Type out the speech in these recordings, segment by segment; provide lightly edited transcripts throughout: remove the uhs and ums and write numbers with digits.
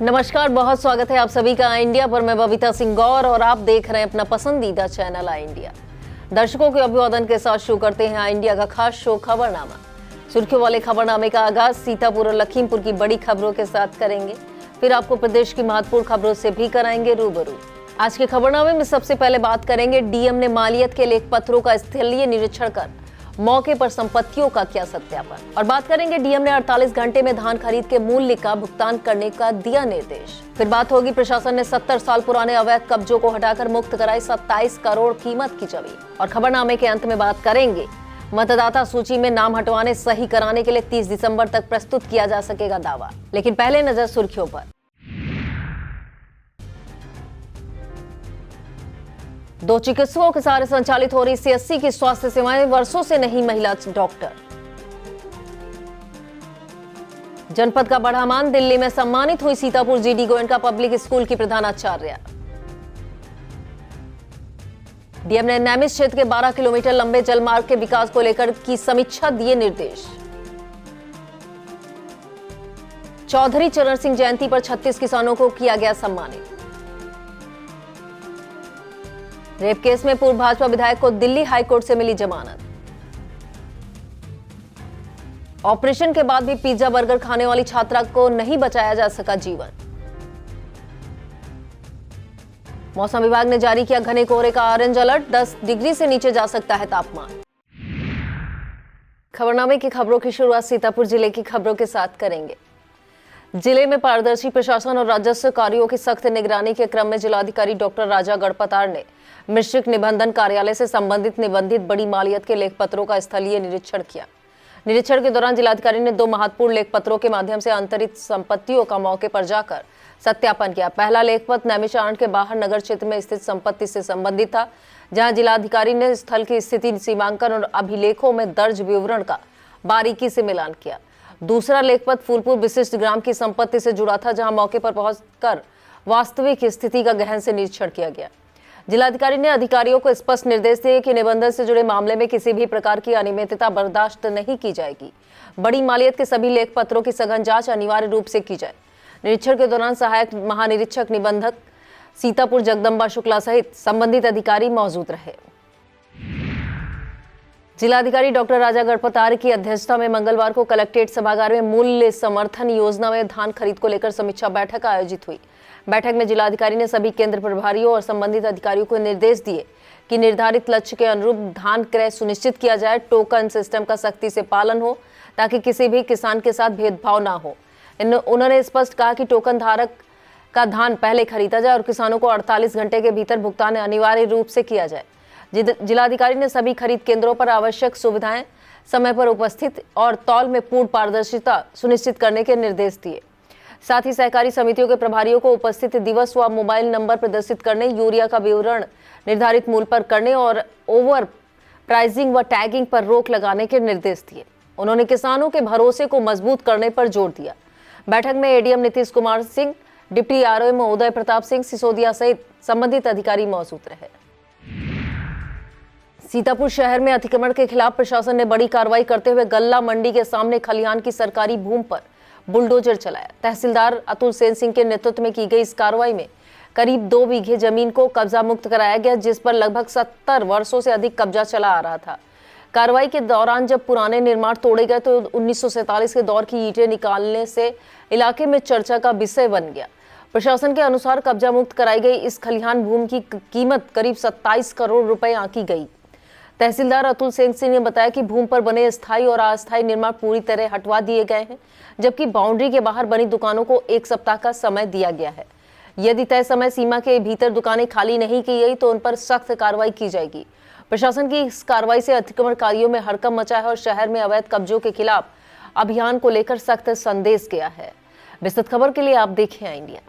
नमस्कार, बहुत स्वागत है आप सभी का आई इंडिया पर। मैं बबीता सिंह गौर और आप देख रहे हैं अपना पसंदीदा चैनल आई इंडिया। दर्शकों के अभिवादन के साथ शुरू करते हैं आई इंडिया का खास शो खबरनामा। सुर्खियों वाले खबरनामे का आगाज सीतापुर और लखीमपुर की बड़ी खबरों के साथ करेंगे, फिर आपको प्रदेश की महत्वपूर्ण खबरों से भी कराएंगे रूबरू। आज के खबरनामे में सबसे पहले बात करेंगे डीएम ने मालियत के लेख पत्रों का स्थलीय निरीक्षण कर मौके पर संपत्तियों का किया सत्यापन। और बात करेंगे डीएम ने 48 घंटे में धान खरीद के मूल्य का भुगतान करने का दिया निर्देश। फिर बात होगी प्रशासन ने 70 साल पुराने अवैध कब्जों को हटाकर मुक्त कराई 27 करोड़ कीमत की जमीन। और खबरनामे के अंत में बात करेंगे मतदाता सूची में नाम हटवाने सही कराने के लिए 30 दिसंबर तक प्रस्तुत किया जा सकेगा दावा। लेकिन पहले नजर सुर्खियों पर। दो चिकित्सकों के सहारे संचालित हो रही सीएससी की स्वास्थ्य सेवाएं, वर्षों से नहीं महिला डॉक्टर। जनपद का बढ़ामान, दिल्ली में सम्मानित हुई Sitapur GD Goenka public school की प्रधानाचार्य। डीएम ने नैमिष क्षेत्र के 12 किलोमीटर लंबे जलमार्ग के विकास को लेकर की समीक्षा, दिए निर्देश। चौधरी चरण सिंह जयंती पर 36 किसानों को किया गया सम्मानित। रेप केस में पूर्व भाजपा विधायक को दिल्ली हाईकोर्ट से मिली जमानत। ऑपरेशन के बाद भी पिज्जा बर्गर खाने वाली छात्रा को नहीं बचाया जा सका जीवन। मौसम विभाग ने जारी किया घने कोहरे का ऑरेंज अलर्ट, 10 डिग्री से नीचे जा सकता है तापमान। खबरनामे की खबरों की शुरुआत सीतापुर जिले की खबरों के साथ करेंगे। जिले में पारदर्शी प्रशासन और राजस्व कार्यों की सख्त निगरानी के क्रम में जिलाधिकारी डॉक्टर राजा गढ़पतार ने मिश्रिक निबंधन कार्यालय से संबंधित निबंधित बड़ी मालियत के लेख पत्रों का स्थलीय निरीक्षण किया। निरीक्षण के दौरान जिलाधिकारी ने 2 महत्वपूर्ण लेख पत्रों के माध्यम से अंतरित संपत्तियों का मौके पर जाकर सत्यापन किया। पहला लेख पत्र नैमिषारण्य के बाहर नगर क्षेत्र में स्थित संपत्ति से संबंधित था, जहां जिलाधिकारी ने स्थल की स्थिति, सीमांकन और अभिलेखों में दर्ज विवरण का बारीकी से मिलान किया। दूसरा लेख पत्र फूलपुर विशिष्ट ग्राम की संपत्ति से जुड़ा था, जहां मौके पर पहुंचकर वास्तविक स्थिति का गहन से निरीक्षण किया गया। जिलाधिकारी ने अधिकारियों को स्पष्ट निर्देश दिए कि निबंधन से जुड़े मामले में किसी भी प्रकार की अनियमितता बर्दाश्त नहीं की जाएगी। बड़ी मालियत के सभी लेख पत्रों की सघन जांच अनिवार्य रूप से की जाए। निरीक्षण के दौरान सहायक महानिरीक्षक निबंधक सीतापुर जगदम्बा शुक्ला सहित संबंधित अधिकारी मौजूद रहे। जिलाधिकारी डॉक्टर राजा गढ़पतार की अध्यक्षता में मंगलवार को कलेक्ट्रेट सभागार में मूल्य समर्थन योजना में धान खरीद को लेकर समीक्षा बैठक आयोजित हुई। बैठक में जिलाधिकारी ने सभी केंद्र प्रभारियों और संबंधित अधिकारियों को निर्देश दिए कि निर्धारित लक्ष्य के अनुरूप धान क्रय सुनिश्चित किया जाए। टोकन सिस्टम का सख्ती से पालन हो ताकि किसी भी किसान के साथ भेदभाव ना हो। उन्होंने स्पष्ट कहा कि टोकन धारक का धान पहले खरीदा जाए और किसानों को 48 घंटे के भीतर भुगतान अनिवार्य रूप से किया जाए। जिलाधिकारी ने सभी खरीद केंद्रों पर आवश्यक सुविधाएं समय पर उपस्थित और तौल में पूर्ण पारदर्शिता सुनिश्चित करने के निर्देश दिए। साथ ही सहकारी समितियों के प्रभारियों को उपस्थित दिवस व मोबाइल नंबर प्रदर्शित करने, यूरिया का विवरण निर्धारित मूल्य पर करने और ओवर प्राइसिंग व टैगिंग पर रोक लगाने के निर्देश दिए। उन्होंने किसानों के भरोसे को मजबूत करने पर जोर दिया। बैठक में ADM Nitish Kumar Singh, deputy RO Uday Pratap Singh Sisodia सहित संबंधित अधिकारी मौजूद रहे। सीतापुर शहर में अतिक्रमण के खिलाफ प्रशासन ने बड़ी कार्रवाई करते हुए गल्ला मंडी के सामने खलिहान की सरकारी भूमि पर बुलडोजर चलाया। तहसीलदार अतुल सेन सिंह के नेतृत्व में की गई इस कार्रवाई में करीब 2 बीघे जमीन को कब्जा मुक्त कराया गया, जिस पर लगभग 70 वर्षों से अधिक कब्जा चला आ रहा था। कार्रवाई के दौरान जब पुराने निर्माण तोड़े गए तो 1947 के दौर की ईंटें निकालने से इलाके में चर्चा का विषय बन गया। प्रशासन के अनुसार कब्जा मुक्त कराई गई इस खलिहान भूमि की कीमत करीब 27 करोड़ रुपए आंकी गई। तहसीलदार अतुल सेन सिंह ने बताया कि भूमि पर बने स्थायी और अस्थायी निर्माण पूरी तरह हटवा दिए गए हैं, जबकि बाउंड्री के बाहर बनी दुकानों को 1 सप्ताह का समय दिया गया है। यदि तय समय सीमा के भीतर दुकानें खाली नहीं की गई तो उन पर सख्त कार्रवाई की जाएगी। प्रशासन की इस कार्रवाई से अतिक्रमणकारियों में हड़कंप मचा है और शहर में अवैध कब्जों के खिलाफ अभियान को लेकर सख्त संदेश गया है। विस्तृत खबर के लिए आप देखें आई इंडिया।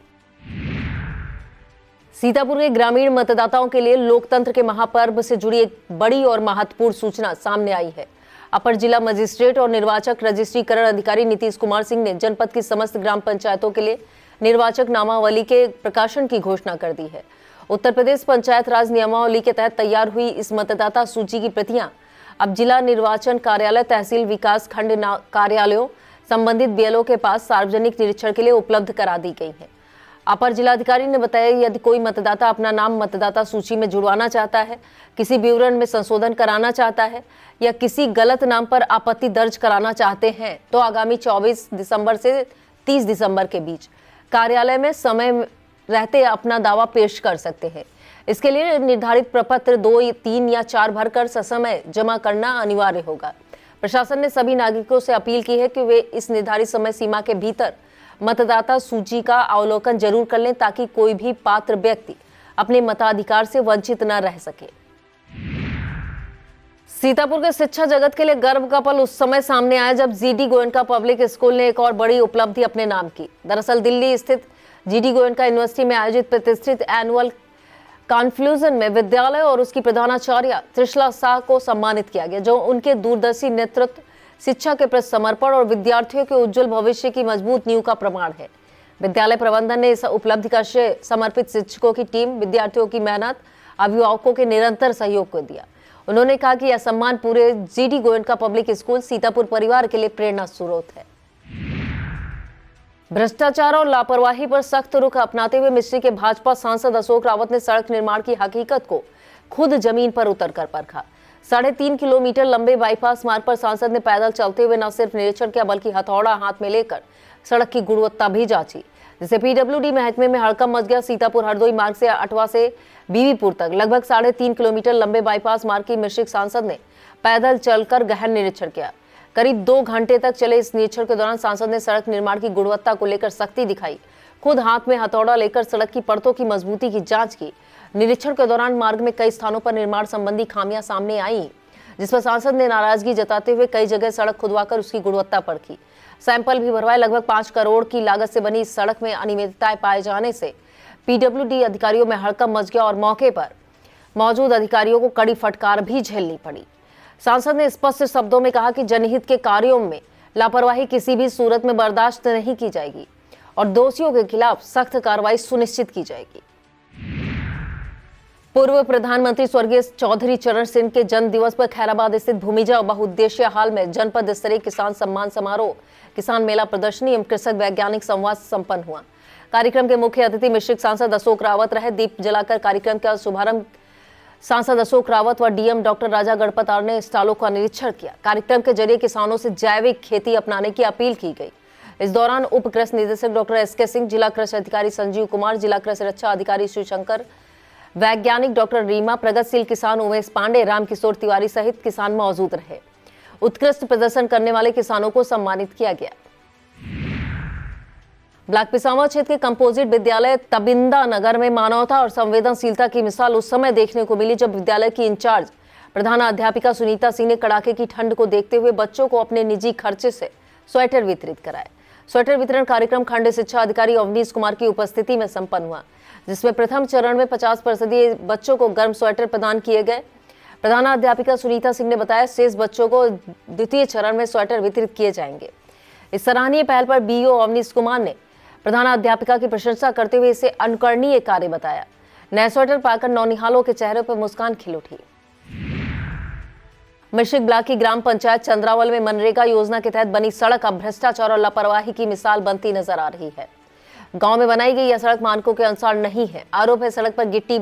सीतापुर के ग्रामीण मतदाताओं के लिए लोकतंत्र के महापर्व से जुड़ी एक बड़ी और महत्वपूर्ण सूचना सामने आई है। अपर जिला मजिस्ट्रेट और निर्वाचक रजिस्ट्रीकरण अधिकारी नीतीश कुमार सिंह ने जनपद की समस्त ग्राम पंचायतों के लिए निर्वाचक नामावली के प्रकाशन की घोषणा कर दी है। उत्तर प्रदेश पंचायत राज नियमावली के तहत तैयार हुई इस मतदाता सूची की प्रतियां अब जिला निर्वाचन कार्यालय, तहसील विकास खंड कार्यालयों, संबंधित बीएलओ के पास सार्वजनिक निरीक्षण के लिए उपलब्ध करा दी गई है। अपर जिलाधिकारी ने बताया यदि कोई मतदाता अपना नाम मतदाता सूची में जुड़वाना चाहता है, किसी विवरण में संशोधन कराना चाहता है या किसी गलत नाम पर आपत्ति दर्ज कराना चाहते हैं तो आगामी 24 दिसंबर से 30 दिसंबर के बीच कार्यालय में समय रहते अपना दावा पेश कर सकते हैं। इसके लिए निर्धारित प्रपत्र 2, 3 या 4 भरकर ससमय जमा करना अनिवार्य होगा। प्रशासन ने सभी नागरिकों से अपील की है कि वे इस निर्धारित समय सीमा के भीतर मतदाता सूची का अवलोकन जरूर कर लें ताकि कोई भी पात्र व्यक्ति अपने मताधिकार से वंचित न रह सके। सीतापुर के शिक्षा जगत के लिए गर्व का पल उस समय सामने आया जब जीडी गोयनका पब्लिक स्कूल ने एक और बड़ी उपलब्धि अपने नाम की। दरअसल दिल्ली स्थित जीडी गोयनका यूनिवर्सिटी में आयोजित प्रतिष्ठित एनुअल कॉन्फ्लूजन में विद्यालय और उसकी प्रधानाचार्य त्रिशला शाह को सम्मानित किया गया, जो उनके दूरदर्शी नेतृत्व, शिक्षा के प्रति समर्पण और विद्यार्थियों के उज्जवल भविष्य की मजबूत नींव का प्रमाण है। विद्यालय प्रबंधन ने इस उपलब्धि का श्रेय समर्पित शिक्षकों की टीम, विद्यार्थियों की मेहनत, अभिभावकों के निरंतर सहयोग को दिया। उन्होंने कहा कि यह सम्मान पूरे GD Goenka public school Sitapur परिवार के लिए प्रेरणा स्रोत है। भ्रष्टाचार और लापरवाही पर सख्त रुख अपनाते हुए मिश्री के भाजपा सांसद अशोक रावत ने सड़क निर्माण की हकीकत को खुद जमीन पर उतरकर परखा। 3.5 किलोमीटर लंबे बाईपास मार्ग पर सांसद ने पैदल चलते हुए न सिर्फ निरीक्षण किया बल्कि हथौड़ा हाथ में लेकर सड़क की गुणवत्ता भी जांची, जिससे पीडब्ल्यूडी महकमे में हड़कंप मच गया। सीतापुर हरदोई मार्ग से अटवा से बीवीपुर तक लगभग 3.5 किलोमीटर लंबे बाईपास मार्ग की मिश्रिक सांसद ने पैदल चलकर गहन निरीक्षण किया। करीब 2 घंटे तक चले इस निरीक्षण के दौरान सांसद ने सड़क निर्माण की गुणवत्ता को लेकर सख्ती दिखाई, खुद हाथ में हथौड़ा लेकर सड़क की परतों की मजबूती की जांच की। निरीक्षण के दौरान मार्ग में कई स्थानों पर निर्माण संबंधी खामियां सामने आई, जिस पर सांसद ने नाराजगी जताते हुए कई जगह सड़क खुदवाकर उसकी गुणवत्ता परखी, सैंपल भी भरवाए। लगभग 5 करोड़ की लागत से बनी इस सड़क में अनियमितताएं पाए जाने से पीडब्ल्यूडी अधिकारियों में हड़कंप मच गया और मौके पर मौजूद अधिकारियों को कड़ी फटकार भी झेलनी पड़ी। सांसद ने स्पष्ट शब्दों में कहा कि जनहित के कार्यों में लापरवाही किसी भी सूरत में बर्दाश्त नहीं की जाएगी और दोषियों के खिलाफ सख्त कार्रवाई सुनिश्चित की जाएगी। पूर्व प्रधानमंत्री स्वर्गीय चौधरी चरण सिंह के जन्म दिवस पर खैराबाद स्थित भूमिजा बहुउद्देशीय हाल में जनपद स्तरीय किसान सम्मान समारोह, किसान मेला प्रदर्शनी एवं कृषक वैज्ञानिक संवाद संपन्न हुआ। कार्यक्रम के मुख्य अतिथि मिश्रिक सांसद अशोक रावत रहे। दीप जलाकर कार्यक्रम का शुभारंभ सांसद अशोक रावत व डीएम डॉक्टर राजा गणपतार ने स्टॉलों का निरीक्षण किया। कार्यक्रम के जरिए किसानों से जैविक खेती अपनाने की अपील की गई। इस दौरान उप कृषि निदेशक डॉक्टर एसके सिंह, जिला कृषि अधिकारी संजीव कुमार, जिला कृषि रक्षा अधिकारी शिवशंकर, वैज्ञानिक डॉक्टर रीमा, प्रगतिशील किसान उमेश पांडे, रामकिशोर तिवारी सहित किसान मौजूद रहे। उत्कृष्ट प्रदर्शन करने वाले किसानों को सम्मानित किया गया। ब्लॉक पिसावा क्षेत्र के कंपोजिट विद्यालय तबिंदा नगर में मानवता और संवेदनशीलता की मिसाल उस समय देखने को मिली जब विद्यालय की इंचार्ज प्रधानाध्यापिका सुनीता सिंह ने कड़ाके की ठंड को देखते हुए बच्चों को अपने निजी खर्चे से स्वेटर वितरित कराए। स्वेटर वितरण कार्यक्रम खंड शिक्षा अधिकारी अवनीश कुमार की उपस्थिति में संपन्न हुआ, जिसमें प्रथम चरण में 50% बच्चों को गर्म स्वेटर प्रदान किए गए। प्रधानाध्यापिका सुनीता सिंह ने बताया शेष बच्चों को द्वितीय चरण में स्वेटर वितरित किए जाएंगे। इस सराहनीय पहल पर बीईओ अवनीश कुमार ने प्रधानाध्यापिका की प्रशंसा करते हुए इसे अनुकरणीय कार्य बताया। नए स्वेटर पाकर नौनिहालों के चेहरे पर मुस्कान खिल उठी। मिश्रिक ब्लॉक की ग्राम पंचायत चंद्रावल में मनरेगा योजना के तहत बनी सड़क अब भ्रष्टाचार और लापरवाही की मिसाल बनती नजर आ रही है। गांव में बनाई गई यह सड़क मानकों के अनुसार नहीं है। आरोप है सड़क पर गिट्टी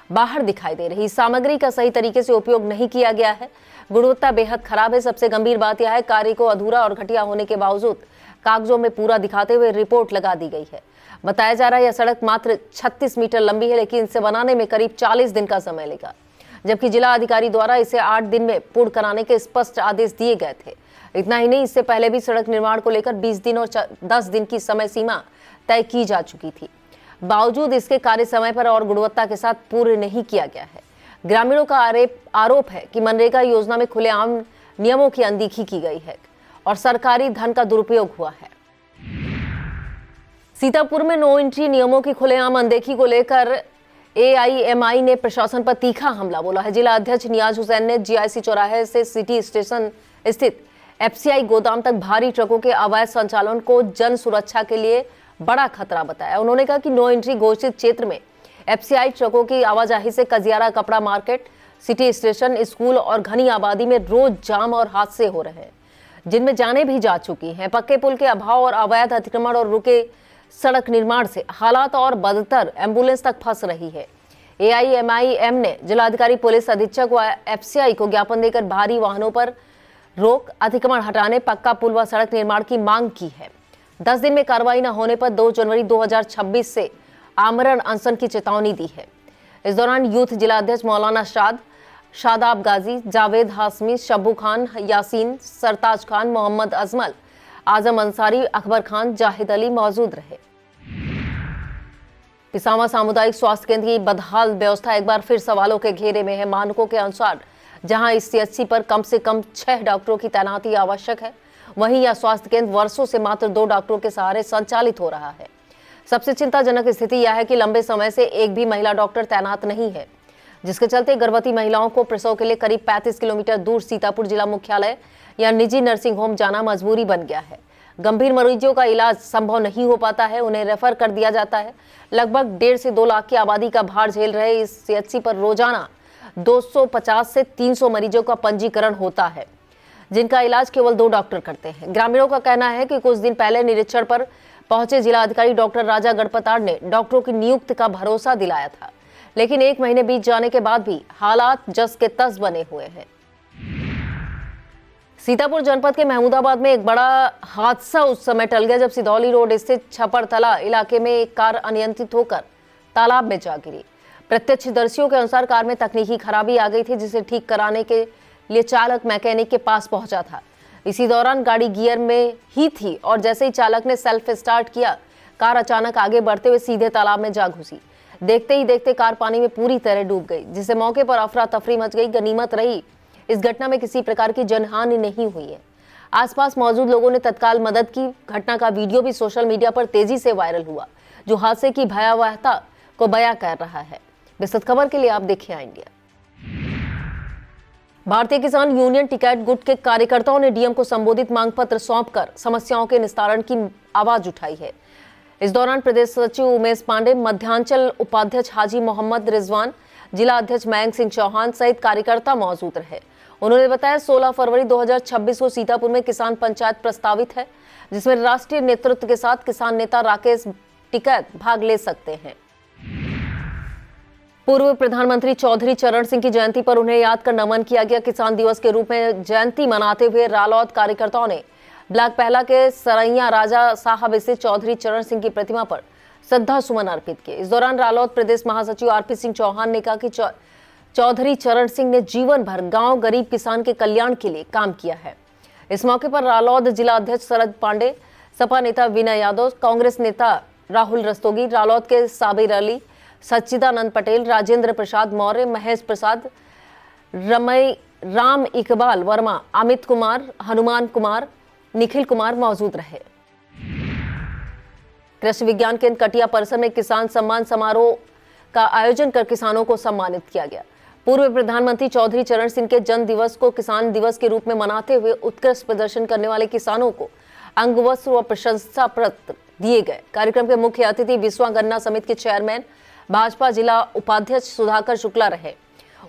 बाहर दिखाई दे रही, सामग्री का सही तरीके से उपयोग नहीं किया गया है, गुणवत्ता बेहद खराब है। सबसे गंभीर बात यह है कार्य को अधूरा और घटिया होने के बावजूद कागजों में पूरा दिखाते हुए रिपोर्ट लगा दी गई है। बताया जा रहा है यह सड़क मात्र 36 मीटर लंबी है, लेकिन इसे बनाने में करीब 40 दिन का समय लेगा, जबकि जिला अधिकारी द्वारा इसे 8 दिन में पूर्ण कराने के स्पष्ट आदेश दिए गए थे। इतना ही नहीं, इससे पहले भी सड़क निर्माण को लेकर 20 दिन और 10 दिन की समय सीमा तय की जा चुकी थी। बावजूद इसके कार्य समय पर और गुणवत्ता के साथ पूर्ण नहीं किया गया है। ग्रामीणों का आरोप है कि मनरेगा योजना में खुलेआम नियमों की अनदेखी की गई है और सरकारी धन का दुरुपयोग हुआ है। सीतापुर में नो एंट्री नियमों की खुलेआम अनदेखी को लेकर एआईएमआई ने प्रशासन पर तीखा हमला बोला है। जिला अध्यक्ष नियाज हुसैन ने जीआईसी चौराहे से सिटी स्टेशन स्थित एफसीआई गोदाम तक भारी ट्रकों के अवैध संचालन को जन सुरक्षा के लिए बड़ा खतरा बताया। उन्होंने कहा कि नो एंट्री घोषित क्षेत्र में एफसीआई ट्रकों की आवाजाही से कजियारा कपड़ा मार्केट, सिटी स्टेशन, स्कूल और घनी आबादी में रोज जाम और हादसे हो रहे हैं, जिनमें जानें भी जा चुकी हैं। पक्के पुल के अभाव और अवैध अतिक्रमण और रुके सड़क निर्माण से हालात और बदतर, एम्बुलेंस तक फंस रही है। एआईएमआईएम ने जिलाधिकारी पुलिस अधीक्षक व एफसीआई को ज्ञापन देकर भारी वाहनों पर रोक, अतिक्रमण हटाने, पक्का पुल व सड़क निर्माण की मांग की है। 10 दिन में कार्रवाई न होने पर 2 जनवरी 2026 से आमरण अनशन की चेतावनी दी है। इस दौरान यूथ जिलाध्यक्ष मौलाना शादाब गाजी, जावेद हाशमी, शब्बू खान, यासीन, सरताज खान, मोहम्मद अजमल, आजम अंसारी, अकबर खान, जाहिद अली मौजूद रहे। पिसावा सामुदायिक स्वास्थ्य केंद्र की बदहाल व्यवस्था एक बार फिर सवालों के घेरे में है। मानकों के अनुसार जहां इस सीएचसी पर कम से कम 6 डॉक्टरों की तैनाती आवश्यक है, वहीं यह स्वास्थ्य केंद्र वर्षों से मात्र 2 डॉक्टरों के सहारे संचालित हो रहा है। सबसे चिंताजनक स्थिति यह है कि लंबे समय से एक भी महिला डॉक्टर तैनात नहीं है, जिसके चलते गर्भवती महिलाओं को प्रसव के लिए करीब 35 किलोमीटर दूर सीतापुर जिला मुख्यालय या निजी नर्सिंग होम जाना मजबूरी बन गया है। गंभीर मरीजों का इलाज संभव नहीं हो पाता है, उन्हें रेफर कर दिया जाता है। लगभग 1.5 से 2 लाख की आबादी का भार झेल रहे इस सीएचसी पर रोजाना 250 से 300 मरीजों का पंजीकरण होता है, जिनका इलाज केवल 2 डॉक्टर करते हैं। ग्रामीणों का कहना है कि कुछ दिन पहले निरीक्षण पर पहुंचे जिला अधिकारी डॉक्टर राजा गढ़पताड़ ने डॉक्टरों की नियुक्ति का भरोसा दिलाया था, लेकिन 1 महीने बीत जाने के बाद भी हालात जस के तस बने हुए हैं। सीतापुर जनपद के महमूदाबाद में एक बड़ा हादसा उस समय टल गया जब सिधौली रोड स्थित छपरतला इलाके में एक कार अनियंत्रित होकर तालाब में जा गिरी। प्रत्यक्षदर्शियों के अनुसार कार में तकनीकी खराबी आ गई थी, जिसे ठीक कराने के लिए चालक मैकेनिक के पास पहुंचा था। इसी दौरान गाड़ी गियर में ही थी और जैसे ही चालक ने सेल्फ स्टार्ट किया, कार अचानक आगे बढ़ते हुए सीधे तालाब में जा घुसी। देखते ही देखते कार पानी में पूरी तरह डूब गई, जिससे मौके पर अफरा तफरी मच गई। गनीमत रही इस घटना में किसी प्रकार की जनहानि नहीं हुई है। आसपास मौजूद लोगों ने तत्काल मदद की। घटना का वीडियो भी सोशल मीडिया पर तेजी से वायरल हुआ, जो हादसे की भयावहता को बयां कर रहा है। विस्तृत खबर के लिए आप देखिए इंडिया। भारतीय किसान यूनियन टिकैत गुट के कार्यकर्ताओं ने डीएम को संबोधित मांग पत्र सौंपकर समस्याओं के निस्तारण की आवाज उठाई है। इस दौरान प्रदेश सचिव उमेश पांडे, मध्यांचल उपाध्यक्ष हाजी मोहम्मद रिजवान, जिला अध्यक्ष मयंक सिंह चौहान सहित कार्यकर्ता मौजूद रहे। उन्होंने बताया 16 फरवरी 2026 को सीतापुर में किसान पंचायत प्रस्तावित है, जिसमें राष्ट्रीय नेतृत्व के साथ किसान नेता राकेश टिकैत भाग ले सकते हैं। पूर्व प्रधानमंत्री चौधरी चरण सिंह की जयंती पर उन्हें याद कर नमन किया गया। किसान दिवस के रूप में जयंती मनाते हुए रालौद कार्यकर्ताओं ने ब्लॉक पहला के सरैया राजा साहब स्थित चौधरी चरण सिंह की प्रतिमा पर श्रद्धा सुमन अर्पित किए। इस दौरान रालौद प्रदेश महासचिव आरपी सिंह चौहान ने कहा कि चौधरी चरण सिंह ने जीवन भर गांव गरीब किसान के कल्याण के लिए काम किया है। इस मौके पर रालौद जिला अध्यक्ष शरद पांडे, सपा नेता विनय यादव, कांग्रेस नेता राहुल रस्तोगी, रालौद के साबिर अली, सच्चिदानंद पटेल, राजेंद्र प्रसाद मौर्य, महेश प्रसाद, रमई राम, इकबाल वर्मा, अमित कुमार, हनुमान कुमार, निखिल कुमार मौजूद रहे। कृषि विज्ञान केंद्र कटिया परिसर में किसान सम्मान समारोह का आयोजन कर किसानों को सम्मानित किया गया। पूर्व प्रधानमंत्री चौधरी चरण सिंह के जन्म दिवस को किसान दिवस के रूप में मनाते हुए उत्कृष्ट प्रदर्शन करने वाले किसानों को अंगवस्त्र व प्रशंसा पत्र दिए गए। कार्यक्रम के मुख्य अतिथि विश्वा गन्ना समिति के चेयरमैन भाजपा जिला उपाध्यक्ष सुधाकर शुक्ला रहे।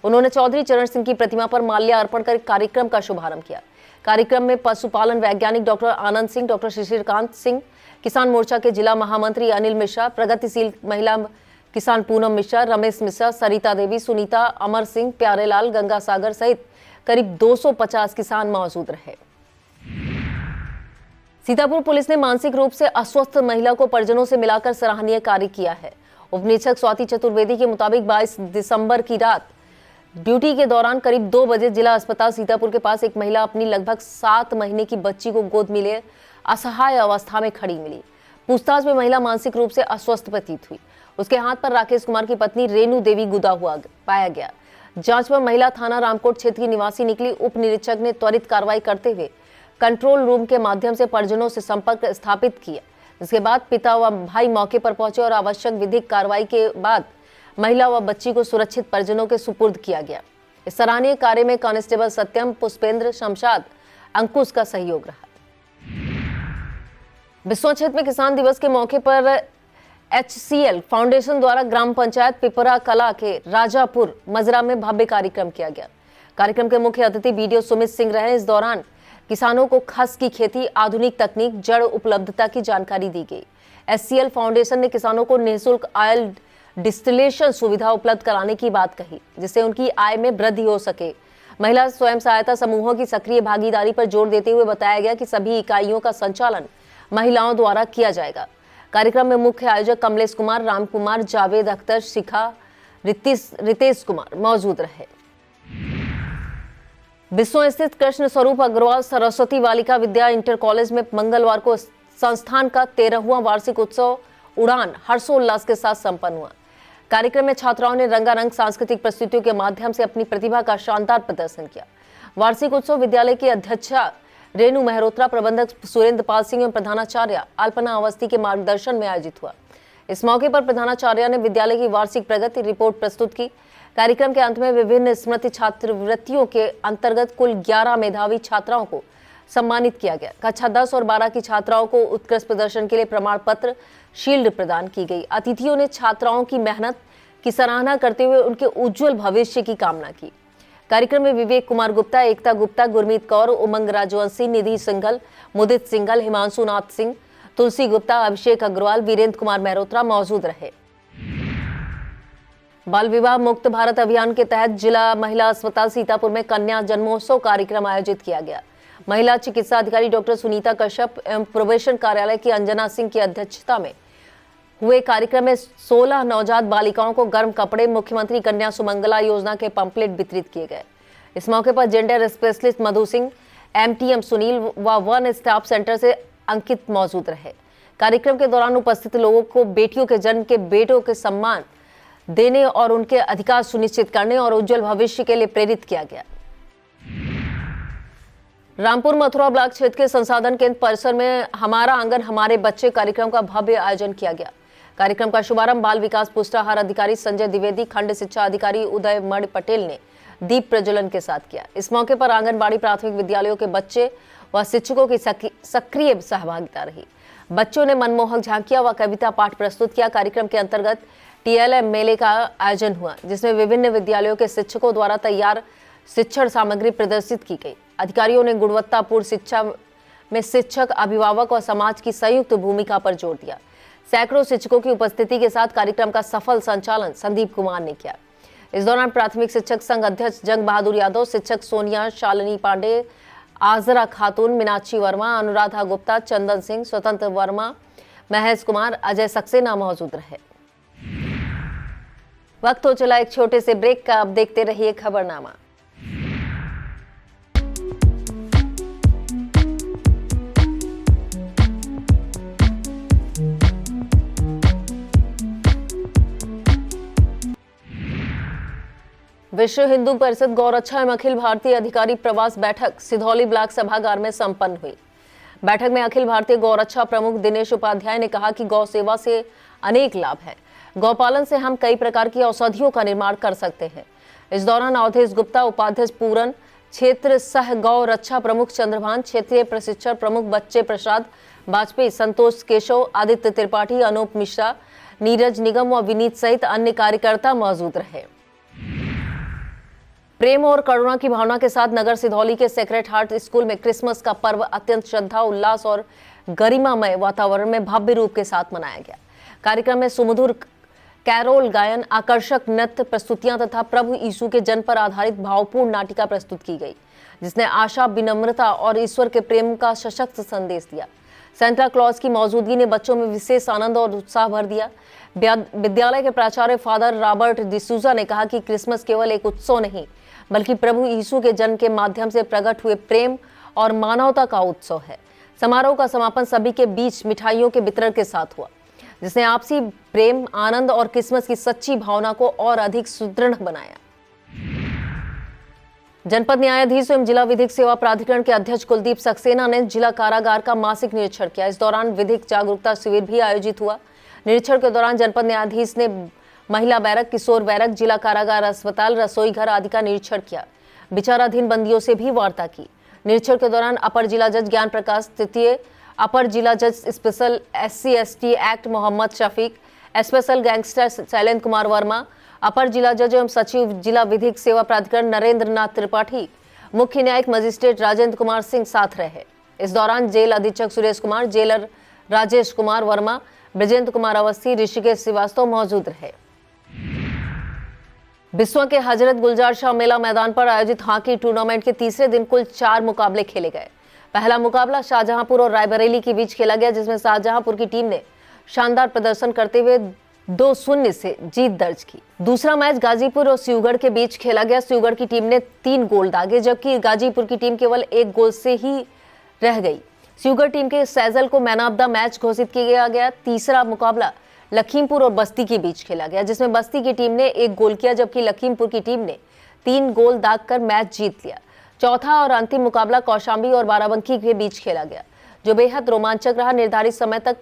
उन्होंने चौधरी चरण सिंह की प्रतिमा पर माल्यार्पण कर कार्यक्रम का शुभारंभ किया। कार्यक्रम में पशुपालन वैज्ञानिक डॉक्टर आनंद सिंह, डॉक्टर शिशिरकांत सिंह, किसान मोर्चा के जिला महामंत्री अनिल मिश्रा, प्रगतिशील महिला किसान पूनम मिश्रा, रमेश मिश्रा, सरिता देवी, सुनीता, अमर सिंह, प्यारेलाल, गंगा सागर सहित करीब 250 किसान मौजूद रहे। सीतापुर पुलिस ने मानसिक रूप से अस्वस्थ महिला को परिजनों से मिलाकर सराहनीय कार्य किया है। उप निरीक्षक स्वाति चतुर्वेदी के मुताबिक 22 दिसंबर की रात ड्यूटी के दौरान करीब 2 बजे जिला अस्पताल सीतापुर के पास एक महिला अपनी लगभग 7 महीने की बच्ची को गोद में लिए असहाय अवस्था में खड़ी मिली। पूछताछ में महिला मानसिक रूप से अस्वस्थ प्रतीत हुई। उसके हाथ पर राकेश कुमार की पत्नी रेणु देवी गुदा हुआ पाया गया। जांच पर महिला थाना रामकोट क्षेत्र की निवासी निकली। उप निरीक्षक ने त्वरित कार्रवाई करते हुए कंट्रोल रूम के माध्यम से परिजनों से संपर्क स्थापित किया, जिसके बाद पिता व भाई मौके पर पहुंचे और आवश्यक विधिक कार्रवाई के बाद महिला व बच्ची को सुरक्षित परिजनों के सुपुर्द किया गया। इस सराहनीय कार्य में कांस्टेबल सत्यम, पुष्पेंद्र, शमशाद, अंकुश का सहयोग रहा। बिस्वा क्षेत्र में किसान दिवस के मौके पर HCL फाउंडेशन द्वारा ग्राम पंचायत पिपरा कला के राजापुर मजरा में भव्य कार्यक्रम किया गया। कार्यक्रम के मुख्य अतिथि BDO सुमित सिंह रहे। इस दौरान किसानों को खस की खेती, आधुनिक तकनीक, जड़ उपलब्धता की जानकारी दी गई। SCL फाउंडेशन ने किसानों को निःशुल्क ऑयल डिस्टिलेशन सुविधा उपलब्ध कराने की बात कही, जिससे उनकी आय में वृद्धि हो सके। महिला स्वयं सहायता समूहों की सक्रिय भागीदारी पर जोर देते हुए बताया गया कि सभी इकाइयों का संचालन महिलाओं द्वारा किया जाएगा। कार्यक्रम में मुख्य आयोजक कमलेश कुमार, राम कुमार, जावेद अख्तर, शिखा, रितेश कुमार मौजूद रहे। बिस्सों स्थित कृष्ण स्वरूप अग्रवाल सरस्वती बालिका विद्या इंटर कॉलेज में मंगलवार को संस्थान का 13वां वार्षिक उत्सव उड़ान हर्षोल्लास के साथ संपन्न हुआ। कार्यक्रम में छात्राओं ने रंगारंग सांस्कृतिक प्रस्तुतियों के माध्यम से अपनी प्रतिभा का शानदार प्रदर्शन किया। वार्षिक उत्सव विद्यालय की अध्यक्षा रेणु मेहरोत्रा, प्रबंधक सुरेंद्र पाल सिंह एवं प्रधानाचार्य अल्पना अवस्थी के मार्गदर्शन में आयोजित हुआ। इस मौके पर प्रधानाचार्य ने विद्यालय की वार्षिक प्रगति रिपोर्ट प्रस्तुत की। कार्यक्रम के अंत में विभिन्न स्मृति छात्रवृत्तियों के अंतर्गत कुल 11 मेधावी छात्राओं को सम्मानित किया गया। कक्षा 10 और 12 की छात्राओं को उत्कृष्ट प्रदर्शन के लिए प्रमाण पत्र, शील्ड प्रदान की गई। अतिथियों ने छात्राओं की मेहनत की सराहना करते हुए उनके उज्जवल भविष्य की कामना की। कार्यक्रम में विवेक कुमार गुप्ता, एकता गुप्ता, गुरमीत कौर, उमंग राजवंशी, निधि सिंघल, मुदित सिंघल, हिमांशु नाथ सिंह, तुलसी गुप्ता, अभिषेक अग्रवाल, वीरेंद्र कुमार मेहरोत्रा मौजूद रहे। बाल विवाह मुक्त भारत अभियान के तहत जिला महिला अस्पताल सीतापुर में कन्या जन्मोत्सव कार्यक्रम आयोजित किया गया। महिला चिकित्सा अधिकारी डॉक्टर सुनीता कश्यप एवं प्रोबेशन कार्यालय की अंजना सिंह की अध्यक्षता में हुए कार्यक्रम में 16 नवजात बालिकाओं को गर्म कपड़े, मुख्यमंत्री कन्या सुमंगला योजना के पंपलेट वितरित किए गए। इस मौके पर जेंडर स्पेशलिस्ट मधु सिंह, MTM सुनील व वन स्टाफ सेंटर से अंकित मौजूद रहे। कार्यक्रम के दौरान उपस्थित लोगों को बेटियों के जन्म के बेटों के सम्मान देने और उनके अधिकार सुनिश्चित करने और उज्जवल भविष्य के लिए प्रेरित किया गया। रामपुर मथुरा ब्लॉक क्षेत्र के संसाधन केंद्र परिसर में हमारा आंगन हमारे बच्चे कार्यक्रम का भव्य आयोजन किया गया। कार्यक्रम का शुभारंभ बाल विकास पुष्टाहार अधिकारी संजय द्विवेदी, खंड शिक्षा अधिकारी उदय मणि पटेल ने दीप प्रज्वलन के साथ किया। इस मौके पर आंगनबाड़ी प्राथमिक विद्यालयों के बच्चे व शिक्षकों की सक्रिय सहभागिता रही। बच्चों ने मनमोहक झांकियां व कविता पाठ प्रस्तुत किया। कार्यक्रम के अंतर्गत TLM मेले का आयोजन हुआ, जिसमें विभिन्न विद्यालयों के शिक्षकों द्वारा तैयार शिक्षण सामग्री प्रदर्शित की गई। अधिकारियों ने गुणवत्तापूर्ण शिक्षा में शिक्षक, अभिभावक और समाज की संयुक्त भूमिका पर जोर दिया। सैकड़ों शिक्षकों की उपस्थिति के साथ कार्यक्रम का सफल संचालन संदीप कुमार ने किया। इस दौरान प्राथमिक शिक्षक संघ अध्यक्ष जंग बहादुर यादव, शिक्षक सोनिया, शालिनी पांडे, आजरा खातून, मीनाक्षी वर्मा, अनुराधा गुप्ता, चंदन सिंह, स्वतंत्र वर्मा, महेश कुमार, अजय सक्सेना मौजूद रहे। वक्त हो चला एक छोटे से ब्रेक का, अब देखते रहिए खबरनामा। विश्व हिंदू परिषद गौरक्षा एवं अखिल भारतीय अधिकारी प्रवास बैठक सिधौली ब्लॉक सभागार में संपन्न हुई। बैठक में अखिल भारतीय गौरक्षा प्रमुख दिनेश उपाध्याय ने कहा कि गौ सेवा से अनेक लाभ है। गौपालन से हम कई प्रकार की औषधियों का निर्माण कर सकते हैं। इस दौरान अवधेश गुप्ता, उपाध्यक्ष पूरन, क्षेत्र सह गौ रक्षा प्रमुख चंद्रभान, क्षेत्रीय प्रशिक्षण प्रमुख बच्चे प्रसाद वाजपेयी, संतोष केशव, आदित्य त्रिपाठी, अनूप मिश्रा, नीरज निगम व विनीत सहित अन्य कार्यकर्ता मौजूद रहे। प्रेम और करुणा की भावना के साथ नगर सिधौली के सेक्रेड हार्ट स्कूल में क्रिसमस का पर्व अत्यंत श्रद्धा, उल्लास और गरिमामय वातावरण में भव्य रूप के साथ मनाया गया। कार्यक्रम में सुमधुर कैरोल गायन, आकर्षक नृत्य प्रस्तुतियां तथा प्रभु यीशु के जन्म पर आधारित भावपूर्ण नाटिका प्रस्तुत की गई, जिसने आशा, विनम्रता और ईश्वर के प्रेम का सशक्त संदेश दिया। सेंटा क्लॉज की मौजूदगी ने बच्चों में विशेष आनंद और उत्साह भर दिया। विद्यालय के प्राचार्य फादर रॉबर्ट डिसूजा ने कहा कि क्रिसमस केवल एक उत्सव नहीं, बल्कि प्रभु यीशु के जन्म के माध्यम से प्रकट हुए प्रेम और मानवता का उत्सव है। समारोह का समापन सभी के बीच मिठाइयों के वितरण के साथ हुआ, जिसने आपसी प्रेम, आनंद और क्रिसमस की सच्ची भावना को और अधिक सुदृढ़ बनाया। जनपद न्यायाधीश एवं जिला विधिक सेवा प्राधिकरण के अध्यक्ष कुलदीप सक्सेना ने जिला कारागार का मासिक निरीक्षण किया। इस दौरान विधिक जागरूकता शिविर भी आयोजित हुआ। निरीक्षण के दौरान जनपद न्यायाधीश ने महिला बैरक, किशोर बैरक, जिला कारागार, अस्पताल, रसोई घर आदि का निरीक्षण किया। विचाराधीन बंदियों से भी वार्ता की। निरीक्षण के दौरान अपर जिला जज ज्ञान प्रकाश तृतीय, अपर जिला जज special SC/ST act Mohammad Shafiq, special gangster Shailendra Kumar Verma, अपर जिला जज एवं सचिव जिला विधिक सेवा प्राधिकरण नरेंद्र नाथ त्रिपाठी, मुख्य न्यायिक मजिस्ट्रेट राजेंद्र कुमार सिंह साथ रहे। इस दौरान जेल अधीक्षक सुरेश कुमार, जेलर राजेश कुमार वर्मा, ब्रजेंद्र कुमार अवस्थी, ऋषिकेश श्रीवास्तव मौजूद रहे। बिस्वा के हजरत गुलजार शाह मेला मैदान पर आयोजित हॉकी टूर्नामेंट के तीसरे दिन कुल 4 मुकाबले खेले गए। पहला मुकाबला शाहजहांपुर और रायबरेली के बीच खेला गया, जिसमें शाहजहांपुर की टीम ने शानदार प्रदर्शन करते हुए 2-0 से जीत दर्ज की। दूसरा मैच गाजीपुर और सिवगढ़ के बीच खेला गया। सिवगढ़ की टीम ने 3 गोल दागे, जबकि गाजीपुर की टीम केवल 1 गोल से ही रह गई। सिवगढ़ टीम के सैजल को मैन ऑफ द मैच घोषित किया गया। तीसरा मुकाबला लखीमपुर और बस्ती के बीच खेला गया, जिसमें बस्ती की टीम ने 1 गोल किया, जबकि लखीमपुर की टीम ने 3 गोल दागकर मैच जीत लिया। चौथा और अंतिम मुकाबला कौशाम्बी और बाराबंकी के बीच खेला गया, जो बेहद रोमांचक रहा। निर्धारित समय तक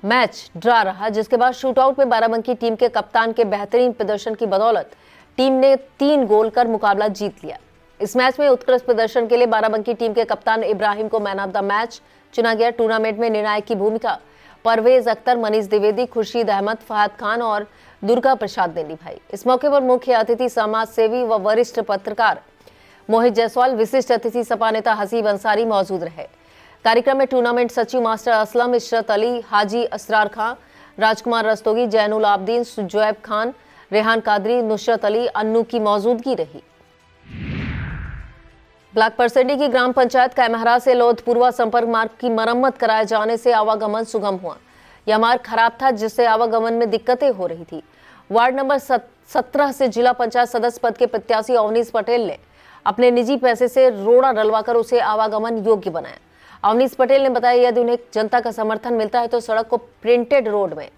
मैच ड्रा रहा, जिसके बाद शूटआउट में बाराबंकी टीम के कप्तान के बेहतरीन प्रदर्शन की बदौलत टीम ने 3 गोल कर मुकाबला जीत लिया। इस मैच में उत्कृष्ट प्रदर्शन के लिए बाराबंकी टीम के कप्तान इब्राहिम को मैन ऑफ द मैच चुना गया। टूर्नामेंट में निर्णायक की भूमिका परवेज अख्तर, मनीष द्विवेदी, खुर्शीद अहमद, फहद खान और दुर्गा प्रसाद ने निभाई। इस मौके पर मुख्य अतिथि समाज सेवी व वरिष्ठ पत्रकार मोहित जायसवाल, विशिष्ट अतिथि सपा नेता हसीब अंसारी मौजूद रहे। कार्यक्रम में टूर्नामेंट सचिव मास्टर असलम, इशरत अली, हाजी असरार खां, राजकुमार रस्तोगी, जैनुल आबदीन, सुजैब खान, रेहान कादरी, नुसरत अली, अन्नू की मौजूदगी रही। ब्लॉक परसंडी की ग्राम पंचायत कैमहरा से लोधपुरवा संपर्क मार्ग की मरम्मत कराए जाने से आवागमन सुगम हुआ। यह मार्ग खराब था, जिससे आवागमन में दिक्कतें हो रही थी। वार्ड नंबर 17 से जिला पंचायत सदस्य पद के प्रत्याशी अवनीश पटेल ने अपने निजी पैसे से रोड़ा डलवाकर उसे आवागमन योग्य बनाया। अवनीश पटेल ने बताया, यदि उन्हें जनता का समर्थन मिलता है तो सड़क को प्रिंटेड रोड में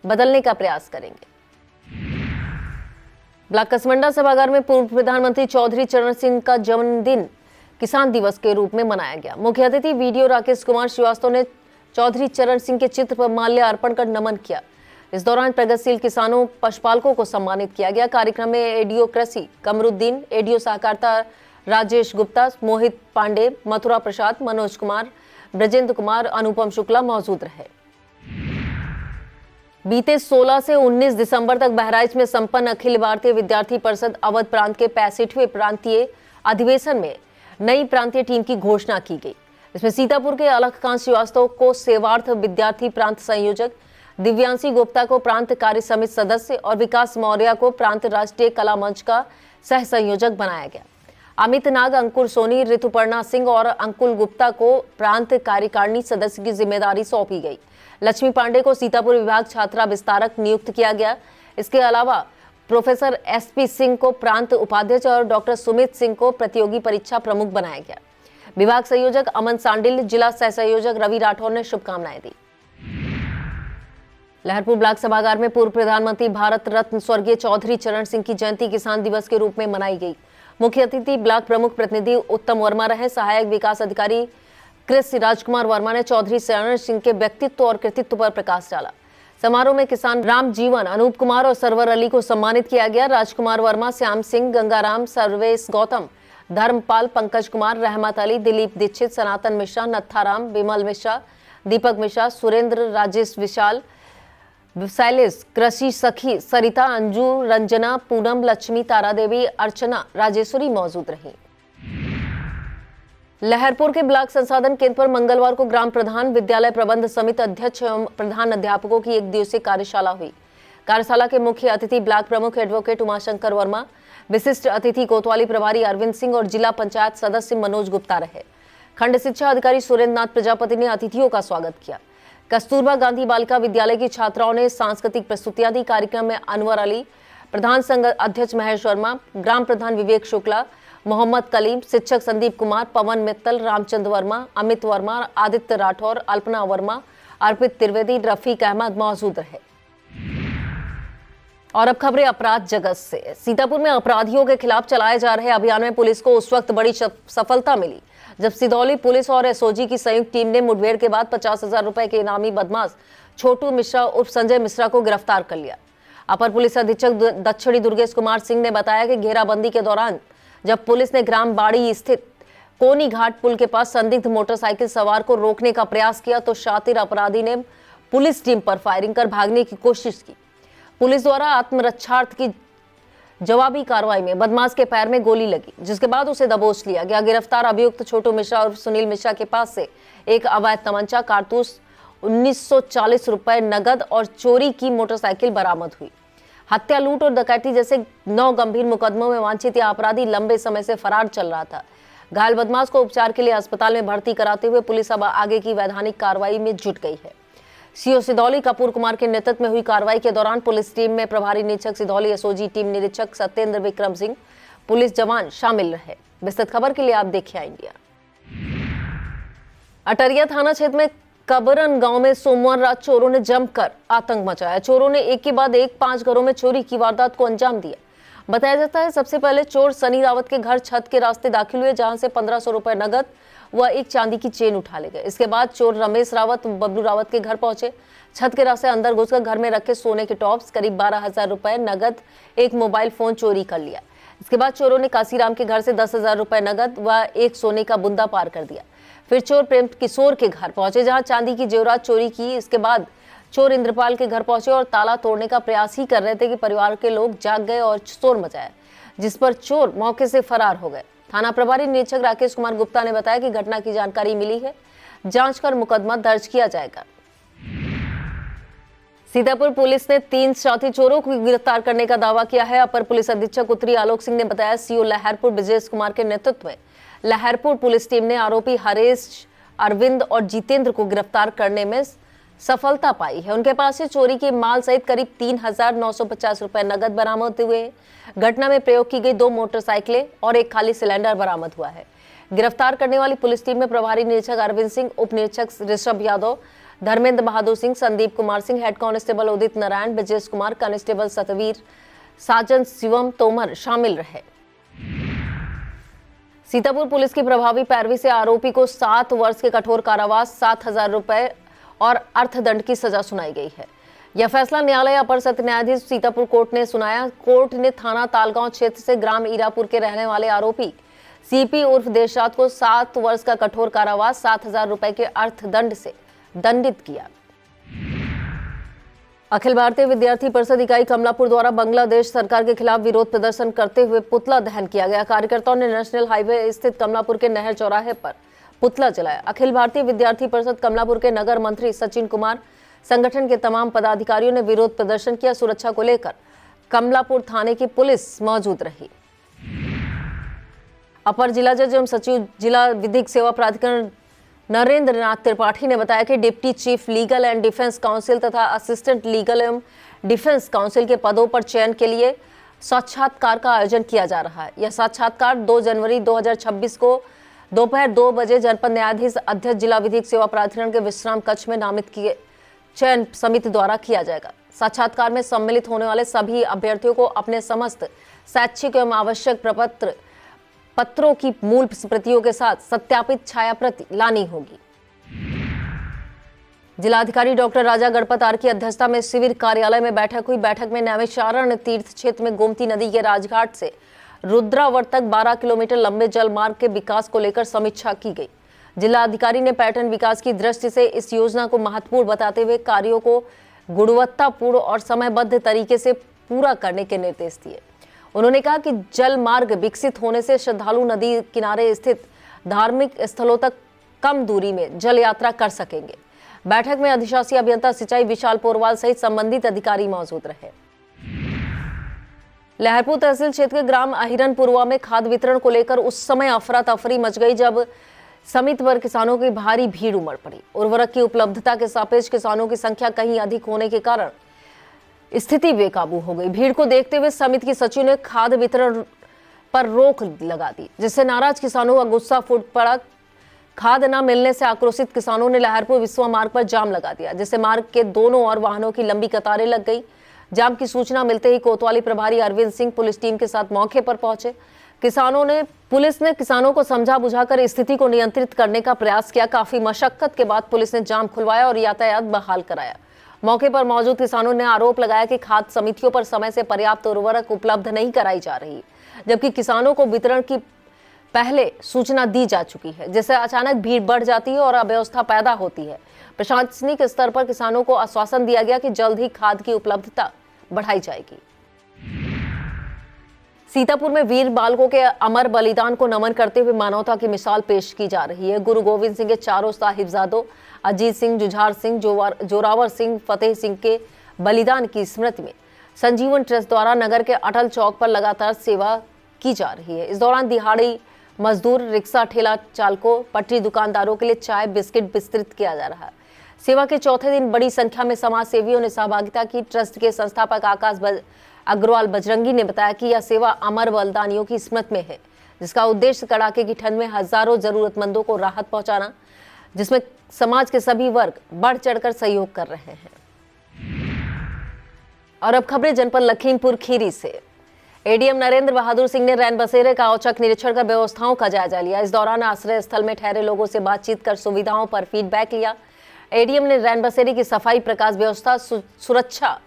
बदलने का प्रयास करेंगे। ब्लॉक कसमंडा सभागार में पूर्व प्रधानमंत्री चौधरी चरण सिंह का जन्मदिन किसान दिवस के रूप में मनाया गया। मुख्य अतिथि वीडियो राकेश कुमार श्रीवास्तव ने चौधरी चरण सिंह के चित्र पर माल्य अर्पण कर नमन किया। इस दौरान प्रगतिशील किसानों, पशुपालकों को सम्मानित किया गया। कार्यक्रम में एडीओ कृषि कमरुद्दीन, एडीओ सहकारिता राजेश गुप्ता, मोहित पांडे, मथुरा प्रसाद, मनोज कुमार, ब्रजेंद्र कुमार, अनुपम शुक्ला मौजूद रहे। बीते 16 से 19 दिसंबर तक बहराइच में संपन्न अखिल भारतीय विद्यार्थी परिषद अवध प्रांत के 65वें प्रांतीय अधिवेशन में नई प्रांतीय टीम की घोषणा की गई। इसमें सीतापुर के अलखकांत श्रीवास्तव को सेवार्थ विद्यार्थी प्रांत संयोजक, दिव्यांशी गुप्ता को प्रांत कार्य समिति सदस्य और विकास मौर्य को प्रांत राष्ट्रीय कला मंच का सह संयोजक बनाया गया। अमित नाग, अंकुर सोनी, ऋतुपर्णा सिंह और अंकुल गुप्ता को प्रांत कार्यकारिणी सदस्य की जिम्मेदारी सौंपी गई। लक्ष्मी पांडे को सीतापुर विभाग छात्रा विस्तारक नियुक्त किया गया। इसके अलावा प्रोफेसर एसपी सिंह को प्रांत उपाध्यक्ष और डॉक्टर सुमित सिंह को प्रतियोगी परीक्षा प्रमुख बनाया गया। विभाग संयोजक अमन सांडिल, जिला सह संयोजक रवि राठौर ने शुभकामनाएं दी। लहरपुर ब्लॉक सभागार में पूर्व प्रधानमंत्री भारत रत्न स्वर्गीय चौधरी चरण सिंह की जयंती किसान दिवस के रूप में मनाई गई। मुख्य अतिथि ब्लॉक प्रमुख प्रतिनिधि उत्तम वर्मा रहे। सहायक विकास अधिकारी कृषि राजकुमार वर्मा ने चौधरी चरण सिंह के व्यक्तित्व और कृतित्व पर प्रकाश डाला। समारोह में किसान राम जीवन, अनूप कुमार और सरवर अली को सम्मानित किया गया। राजकुमार वर्मा, श्याम सिंह, गंगाराम, सर्वेश गौतम, धर्मपाल, पंकज कुमार, रहमत अली, दिलीप दीक्षित, सनातन मिश्रा, नत्थाराम, विमल मिश्रा, दीपक मिश्रा, सुरेंद्र, राजेश विशाल, शैलेश, कृषि सखी, सरिता, अंजू, रंजना, पूनम, लक्ष्मी, तारा देवी, अर्चना, राजेश्वरी मौजूद रही। लहरपुर के ब्लॉक संसाधन केंद्र पर मंगलवार को ग्राम प्रधान, विद्यालय प्रबंध समिति अध्यक्ष एवं प्रधान अध्यापकों की 1 दिवसीय कार्यशाला हुई। कार्यशाला के मुख्य अतिथि ब्लॉक प्रमुख एडवोकेट उमाशंकर वर्मा, विशिष्ट अतिथि कोतवाली प्रभारी अरविंद सिंह और जिला पंचायत सदस्य मनोज गुप्ता रहे। खंड शिक्षा अधिकारी सुरेंद्र नाथ प्रजापति ने अतिथियों का स्वागत किया। कस्तूरबा गांधी बालिका विद्यालय की छात्राओं ने सांस्कृतिक प्रस्तुतियां दी। कार्यक्रम में अनवर अली, प्रधान संघ अध्यक्ष महेश वर्मा, ग्राम प्रधान विवेक शुक्ला, मोहम्मद कलीम, शिक्षक संदीप कुमार, पवन मित्तल, रामचंद्र वर्मा, अमित वर्मा, आदित्य राठौर, अल्पना वर्मा, अर्पित त्रिवेदी, रफीक अहमद मौजूद रहे। और अब खबरें अपराध जगत से। सीतापुर में अपराधियों के खिलाफ चलाए जा रहे अभियान में पुलिस को उस वक्त बड़ी सफलता मिली जब सिदौली पुलिस और एसओजी की संयुक्त टीम ने मुठभेड़ के बाद 50,000 रुपए के इनामी बदमाश छोटू मिश्रा उर्फ संजय मिश्रा को गिरफ्तार कर लिया। अपर पुलिस अधीक्षक दक्षिणी दुर्गेश कुमार सिंह ने बताया कि घेराबंदी के दौरान जब पुलिस ने ग्राम बाड़ी स्थित कोनी घाट पुल के पास संदिग्ध मोटरसाइकिल सवार को रोकने का प्रयास किया तो शातिर अपराधी ने पुलिस टीम पर फायरिंग कर भागने की कोशिश की। पुलिस द्वारा आत्मरक्षार्थ की जवाबी कार्रवाई में बदमाश के पैर में गोली लगी, जिसके बाद उसे दबोच लिया गया। गिरफ्तार अभियुक्त छोटू मिश्रा और सुनील मिश्रा के पास से एक अवैध तमंचा, कारतूस 1940 रुपए नगद और चोरी की मोटरसाइकिल बरामद हुई। हत्या, लूट और डकैती जैसे 9 गंभीर मुकदमों में वांछित यह अपराधी लंबे समय से फरार चल रहा था। घायल बदमाश को उपचार के लिए अस्पताल में भर्ती कराते हुए पुलिस अब आगे की वैधानिक कार्रवाई में जुट गई है। सीओ सिधौली कपूर कुमार के नेतृत्व में हुई कार्रवाई के दौरान पुलिस टीम में प्रभारी निरीक्षक सिधौली, एसओजी टीम निरीक्षक सत्येंद्र विक्रम सिंह, पुलिस जवान शामिल रहे। विस्तृत खबर के लिए आप देखिए इंडिया। अटरिया थाना क्षेत्र में कबरन गांव में सोमवार रात चोरों ने जमकर आतंक मचाया। चोरों ने एक के बाद एक 5 घरों में चोरी की वारदात को अंजाम दिया। बताया जाता है सबसे पहले चोर सनी रावत के घर छत के रास्ते दाखिल हुए, जहां से 1500 रुपए नगद व एक चांदी की चेन उठा ले गए। इसके बाद चोर रमेश रावत बबलू रावत के घर पहुंचे। छत के रास्ते अंदर घुसकर घर में रखे सोने के टॉप्स, करीब 12,000 रुपए नगद, एक मोबाइल फोन चोरी कर लिया। इसके बाद चोरों ने काशीराम के घर से 10,000 रुपए नगद व एक सोने का बुंदा पार कर दिया। फिर चोर प्रेम किशोर के घर पहुंचे, जहां चांदी की जेवरात चोरी की। इसके बाद चोर इंद्रपाल के घर पहुंचे और ताला तोड़ने का प्रयास ही कर रहे थे कि परिवार के लोग जाग गए और शोर मचाया, जिस पर चोर मौके से फरार हो गए। थाना प्रभारी निरीक्षक राकेश कुमार गुप्ता ने बताया कि घटना की जानकारी मिली है, जांच कर मुकदमा दर्ज किया जाएगा। सीतापुर पुलिस ने 3 साथी चोरों को गिरफ्तार करने का दावा किया है। अपर पुलिस अधीक्षक उत्तरी आलोक सिंह ने बताया, सीओ लहरपुर ब्रजेश कुमार के नेतृत्व में लहरपुर पुलिस टीम ने आरोपी हरेश, अरविंद और जितेंद्र को गिरफ्तार करने में सफलता पाई है। उनके पास से चोरी के माल सहित करीब 3,950 रुपए नगद बरामद हुए। घटना में प्रयोग की गई 2 मोटरसाइकिलें और एक खाली सिलेंडर बरामद हुआ है। गिरफ्तार करने वाली पुलिस टीम में प्रभारी निरीक्षक अरविंद सिंह, उप निरीक्षक Rishabh Yadav, Dharmendra Bahadur Singh, Sandeep Kumar Singh, head constable Udit Narayan, Brajesh Kumar, constable Satveer, साजन शिवम तोमर शामिल रहे। सीतापुर पुलिस की प्रभावी पैरवी से आरोपी को 7 वर्ष के कठोर कारावास, 7,000 रुपए और अर्थदंड की सजा सुनाई गई है। यह फैसला न्यायालय अपर सत्र न्यायाधीश सीतापुर कोर्ट ने सुनाया। कोर्ट ने थाना तालगांव क्षेत्र से ग्राम ईरापुर के रहने वाले आरोपी सीपी उर्फ देशरात को 7 वर्ष का कठोर कारावास, 7,000 रुपए के अर्थदंड से दंडित किया। अखिल भारतीय विद्यार्थी परिषद इकाई कमलापुर द्वारा बांग्लादेश सरकार के खिलाफ विरोध प्रदर्शन करते हुए पुतला दहन किया गया। कार्यकर्ताओं ने नेशनल हाईवे स्थित कमलापुर के नहर चौराहे पर पुतला जलाया। अखिल भारतीय विद्यार्थी परिषद कमलापुर के नगर मंत्री सचिन कुमार, संगठन के तमाम पदाधिकारियों ने विरोध प्रदर्शन किया। सुरक्षा को लेकर कमलापुर थाने की पुलिस मौजूद रही। अपर जिला जज एवं सचिव जिला विधिक सेवा प्राधिकरण नरेंद्र नाथ त्रिपाठी ने बताया कि deputy chief legal and defence council तथा असिस्टेंट लीगल एवं डिफेंस काउंसिल के पदों पर चयन के लिए साक्षात्कार का आयोजन किया जा रहा है। यह साक्षात्कार 2 जनवरी 2026 को दोपहर 2 बजे जनपद न्यायाधीश अध्यक्ष जिला विधिक सेवा प्राधिकरण के विश्राम कक्ष में नामित किए चयन समिति द्वारा किया जाएगा। साक्षात्कार में सम्मिलित होने वाले सभी अभ्यर्थियों को अपने समस्त शैक्षिक एवं आवश्यक प्रपत्र पत्रों की मूल प्रतियों के साथ सत्यापित छाया प्रति लानी होगी। जिलाधिकारी डॉक्टर राजा गणपत आर की अध्यक्षता में शिविर कार्यालय में बैठक हुई। बैठक में नैमिषारण्य तीर्थ क्षेत्र में गोमती नदी के राजघाट से रुद्रावर तक 12 किलोमीटर लंबे जल मार्ग के विकास को लेकर समीक्षा की गई। जिलाधिकारी ने पर्यटन विकास की दृष्टि से इस योजना को महत्वपूर्ण बताते हुए कार्यों को गुणवत्तापूर्ण और समयबद्ध तरीके से पूरा करने के निर्देश दिए। उन्होंने कहा कि जल मार्ग विकसित होने से श्रद्धालु नदी किनारे स्थित धार्मिक स्थलों तक कम दूरी में जल यात्रा कर सकेंगे। बैठक में अधिशासी अभियंता सिंचाई विशाल पोरवाल सहित संबंधित अधिकारी मौजूद रहे। लहरपुर तहसील क्षेत्र के ग्राम अहिरनपुरवा में खाद वितरण को लेकर उस समय अफरा तफरी मच गई जब समिति पर किसानों की भारी भीड़ उमड़ पड़ी। उर्वरक की उपलब्धता के सापेक्ष किसानों की संख्या कहीं अधिक होने के कारण स्थिति बेकाबू हो गई। भीड़ को देखते हुए समिति की सचिव ने खाद वितरण पर रोक लगा दी, जिससे नाराज किसानों का गुस्सा फूट पड़ा। खाद न मिलने से आक्रोशित किसानों ने लहरपुर विश्वा मार्ग पर जाम लगा दिया, जिससे मार्ग के दोनों ओर वाहनों की लंबी कतारें लग गई। जाम की सूचना मिलते ही कोतवाली प्रभारी अरविंद सिंह पुलिस टीम के साथ मौके पर पहुंचे। पुलिस ने किसानों को समझा बुझाकर स्थिति को नियंत्रित करने का प्रयास किया। काफी मशक्कत के बाद पुलिस ने जाम खुलवाया और यातायात बहाल कराया। मौके पर मौजूद किसानों ने आरोप लगाया कि खाद्य समितियों पर समय से पर्याप्त उर्वरक उपलब्ध नहीं कराई जा रही, जबकि किसानों को वितरण की पहले सूचना दी जा चुकी है, जिससे अचानक भीड़ बढ़ जाती है और अव्यवस्था पैदा होती है। प्रशासनिक स्तर पर किसानों को आश्वासन दिया गया कि जल्द ही खाद की उपलब्धता बढ़ाई जाएगी। सीतापुर में वीर बालकों के अमर बलिदान को नमन करते हुए मानवता की मिसाल पेश की जा रही है। गुरु गोविंद सिंह के चारों साहिबजादों अजीत सिंह, जुझार सिंह, जोरावर सिंह, फतेह सिंह के बलिदान की स्मृति में संजीवन ट्रस्ट द्वारा नगर के अटल चौक पर लगातार सेवा की जा रही है। इस दौरान दिहाड़ी मजदूर, रिक्शा, ठेला चालकों, पटरी दुकानदारों के लिए चाय बिस्किट वितरित किया जा रहा है। सेवा के चौथे दिन बड़ी संख्या में समाज सेवियों ने सहभागिता की। ट्रस्ट के संस्थापक आकाश अग्रवाल बजरंगी ने बताया कि यह सेवा अमर बलिदानियों की स्मृति में है, जिसका उद्देश्य कड़ाके की ठंड में हजारों जरूरतमंदों को राहत पहुंचाना, जिसमें समाज के सभी वर्ग बढ़ चढ़कर सहयोग कर रहे हैं। और अब खबरें जनपद लखीमपुर खीरी से। एडीएम नरेंद्र बहादुर सिंह ने रैन बसेरे का औचक निरीक्षण कर व्यवस्थाओं का जायजा लिया। इस दौरान आश्रय स्थल में ठहरे लोगों से बातचीत कर सुविधाओं पर फीडबैक लिया। एडीएम ने रैन बसेरे की सफाई, प्रकाश व्यवस्था, सुरक्षा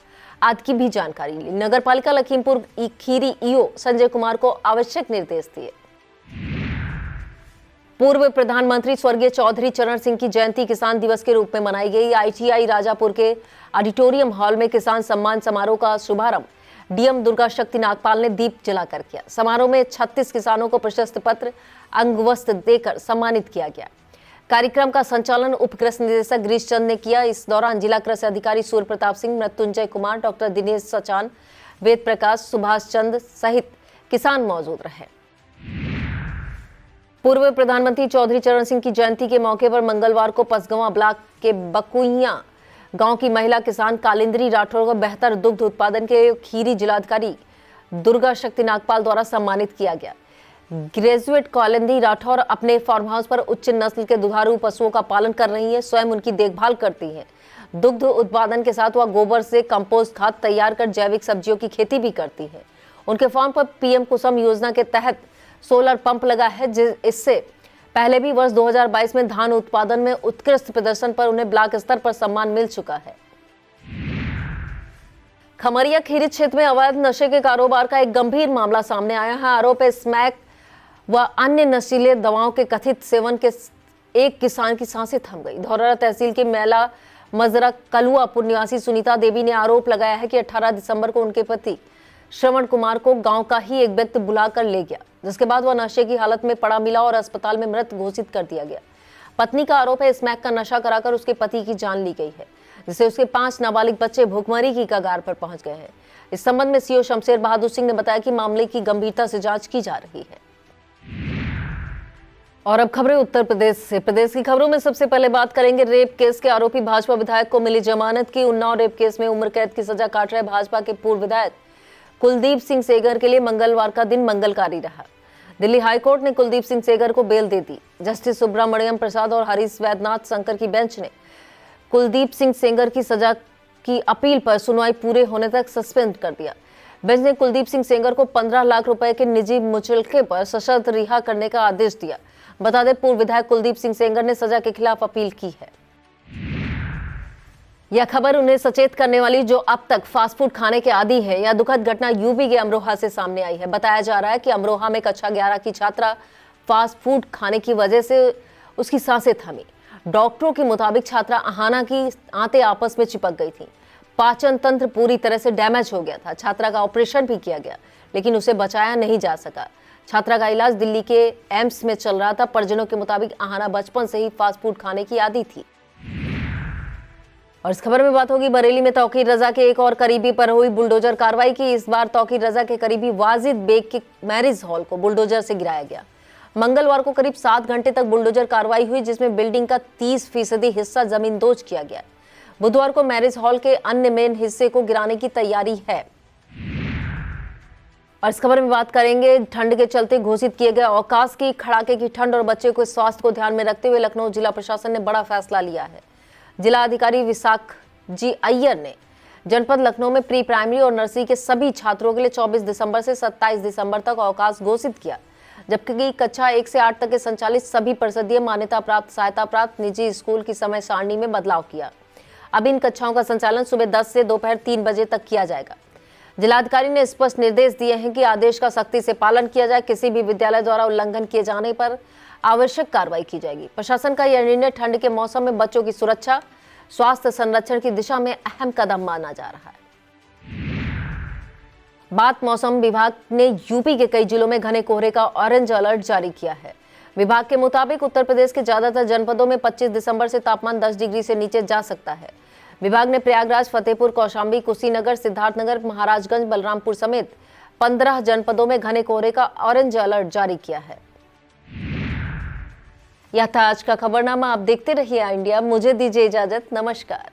आदि की भी जानकारी ली। नगर पालिका लखीमपुर खीरी ईओ संजय कुमार को आवश्यक निर्देश दिए। पूर्व प्रधानमंत्री स्वर्गीय चौधरी चरण सिंह की जयंती किसान दिवस के रूप में मनाई गई। आईटीआई राजापुर के ऑडिटोरियम हॉल में किसान सम्मान समारोह का शुभारंभ डीएम दुर्गा शक्ति नागपाल ने दीप जलाकर किया। समारोह में 36 किसानों को प्रशस्ति पत्र, अंगवस्त्र देकर सम्मानित किया गया। कार्यक्रम का संचालन उप कृषि निदेशक गिरीश चंद ने किया। इस दौरान जिला कृषि अधिकारी सूर्य प्रताप सिंह, मृत्युंजय कुमार, डॉक्टर दिनेश सचान, वेद प्रकाश, सुभाष चंद सहित किसान मौजूद रहे। पूर्व प्रधानमंत्री चौधरी चरण सिंह की जयंती के मौके पर मंगलवार को पसगवां ब्लॉक के बकुइया गांव की महिला किसान कालिंद्री राठौर को बेहतर दुग्ध उत्पादन के खीरी जिलाधिकारी दुर्गा शक्ति नागपाल द्वारा सम्मानित किया गया। ग्रेजुएट कालिंद्री राठौर अपने फार्म हाउस पर उच्च नस्ल के दुधारू पशुओं का पालन कर रही है, स्वयं उनकी देखभाल करती है। दुग्ध उत्पादन के साथ वह गोबर से कंपोस्ट खाद तैयार कर जैविक सब्जियों की खेती भी करती है। उनके फार्म पर पीएम कुसुम योजना के तहत सोलर पंप लगा है। इससे पहले भी वर्ष 2022 में धान उत्पादन में उत्कृष्ट प्रदर्शन पर उन्हें ब्लॉक स्तर पर सम्मान मिल चुका है। खमरिया खीरी क्षेत्र में अवैध नशे के कारोबार का एक गंभीर मामला सामने आया है। आरोप है स्मैक व अन्य नशीले दवाओं के कथित सेवन के एक किसान की सांसें थम गई। धौरहरा तहसील के मेला मजरा कलुआपुर निवासी सुनीता देवी ने आरोप लगाया है कि 18 दिसंबर को उनके पति श्रवण कुमार को गांव का ही एक व्यक्ति बुलाकर ले गया, जिसके बाद वह नशे की हालत में पड़ा मिला और अस्पताल में मृत घोषित कर दिया गया। पत्नी का आरोप है स्मैक का नशा कराकर उसके पति की जान ली गई है, जिससे उसके 5 नाबालिग बच्चे भूखमरी की कगार पर पहुंच गए हैं। इस संबंध में सीओ शमशेर बहादुर सिंह ने बताया कि मामले की गंभीरता से जांच की जा रही है। और अब खबरें उत्तर प्रदेश से। प्रदेश की खबरों में सबसे पहले बात करेंगे रेप केस के आरोपी भाजपा विधायक को मिली जमानत की। उन्नाव रेप केस में उम्र कैद की सजा काट रहे भाजपा के पूर्व विधायक कुलदीप सिंह सेंगर के लिए मंगलवार का दिन मंगलकारी रहा। दिल्ली हाईकोर्ट ने कुलदीप सिंह सेंगर को बेल दे दी। जस्टिस सुब्रमण्यम प्रसाद और हरीश वैद्यनाथ शंकर की बेंच ने कुलदीप सिंह सेंगर की सजा की अपील पर सुनवाई पूरे होने तक सस्पेंड कर दिया। बेंच ने कुलदीप सिंह सेंगर को 15 लाख रुपए के निजी मुचलके पर सशर्त रिहा करने का आदेश दिया। बता दें, पूर्व विधायक कुलदीप सिंह सेंगर ने सजा के खिलाफ अपील की है। यह खबर उन्हें सचेत करने वाली जो अब तक फास्ट फूड खाने के आदी है। यह दुखद घटना यूपी के अमरोहा से सामने आई है। बताया जा रहा है कि अमरोहा में कक्षा 11 की छात्रा फास्ट फूड खाने की वजह से उसकी सांसें थमी। डॉक्टरों के मुताबिक छात्रा अहाना की आंतें आपस में चिपक गई थी। पाचन तंत्र पूरी तरह से डैमेज हो गया था। छात्रा का ऑपरेशन भी किया गया, लेकिन उसे बचाया नहीं जा सका। छात्रा का इलाज दिल्ली के एम्स में चल रहा था। परिजनों के मुताबिक अहाना बचपन से ही फास्ट फूड खाने की आदी थी। और इस खबर में बात होगी बरेली में तौकीर रजा के एक और करीबी पर हुई बुलडोजर कार्रवाई की। इस बार तौकीर रजा के करीबी वाजिद बेग के मैरिज हॉल को बुलडोजर से गिराया गया। मंगलवार को करीब 7 घंटे तक बुलडोजर कार्रवाई हुई, जिसमें बिल्डिंग का 30% हिस्सा जमींदोज किया गया। बुधवार को मैरिज हॉल के अन्य मेन हिस्से को गिराने की तैयारी है। और इस खबर में बात करेंगे ठंड के चलते घोषित किए गए अवकाश की। कड़ाके की ठंड और बच्चे के स्वास्थ्य को ध्यान में रखते हुए लखनऊ जिला प्रशासन ने बड़ा फैसला लिया है। जिला अधिकारी विशाख जी अय्यर ने जनपद लखनऊ में प्री प्राइमरी और नर्सरी के सभी छात्रों के लिए 24 दिसंबर से 27 दिसंबर तक अवकाश घोषित किया, जबकि कक्षा 1 से 8 तक के संचालित सभी परिषदीय मान्यता प्राप्त सहायता प्राप्त निजी स्कूल की समय सारणी में बदलाव किया। अब इन कक्षाओं का संचालन सुबह 10 से दोपहर 3 बजे तक किया जाएगा। जिलाधिकारी ने स्पष्ट निर्देश दिए हैं कि आदेश का सख्ती से पालन किया जाए। किसी भी विद्यालय द्वारा उल्लंघन किए जाने पर आवश्यक कार्रवाई की जाएगी। प्रशासन का यह निर्णय ठंड के मौसम में बच्चों की सुरक्षा, स्वास्थ्य संरक्षण की दिशा में अहम कदम माना जा रहा है। बात मौसम विभाग ने यूपी के कई जिलों में घने कोहरे का ऑरेंज अलर्ट जारी किया है। विभाग के मुताबिक उत्तर प्रदेश के ज्यादातर जनपदों में 25 दिसंबर से तापमान 10 डिग्री से नीचे जा सकता है। विभाग ने प्रयागराज, फतेहपुर, कौशाम्बी, कुशीनगर, सिद्धार्थनगर, महाराजगंज, बलरामपुर समेत 15 जनपदों में घने कोहरे का ऑरेंज अलर्ट जारी किया है। यह था आज का खबरनामा। आप देखते रहिए इंडिया। मुझे दीजिए इजाजत। नमस्कार।